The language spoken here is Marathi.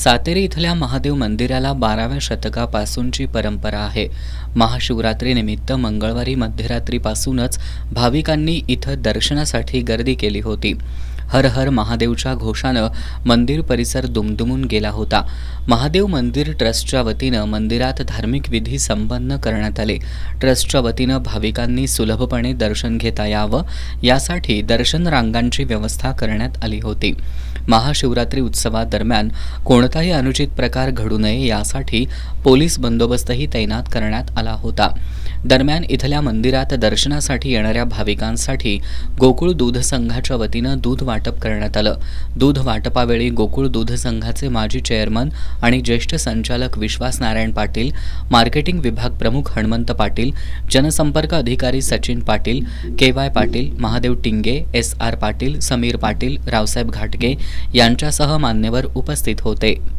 सातेरी इथल्या महादेव मंदिराला 12व्या शतकापासूनची परंपरा आहे. महाशिवरात्रीनिमित्त मंगळवारी मध्यरात्रीपासूनच भाविकांनी इथं दर्शनासाठी गर्दी केली होती. हर हर महादेवच्या घोषानं मंदिर परिसर दुमदुमून गेला होता. महादेव मंदिर ट्रस्टच्या वतीनं मंदिरात धार्मिक विधी संपन्न करण्यात आले. ट्रस्टच्या वतीनं भाविकांनी सुलभपणे दर्शन घेता यावं यासाठी दर्शन रांगांची व्यवस्था करण्यात आली होती. महाशिवरात्री उत्सवादरम्यान कोणताही अनुचित प्रकार घडू नये यासाठी पोलीस बंदोबस्तही तैनात करण्यात आला होता. दरम्यान इथल्या मंदिरात दर्शनासाठी येणाऱ्या भाविकांसाठी गोकुळ दूध संघाच्या वतीनं दूध वाटप करण्यात आलं. दूध वाटपावेळी गोकुळ दूध संघाचे माजी चेअरमन आणि ज्येष्ठ संचालक विश्वास नारायण पाटील, मार्केटिंग विभाग प्रमुख हणमंत पाटील, जनसंपर्क अधिकारी सचिन पाटील, के.वाय. पाटील, महादेव टिंगे, एस.आर. पाटील, समीर पाटील, रावसाहेब घाटगे यांच्यासह मान्यवर उपस्थित होते.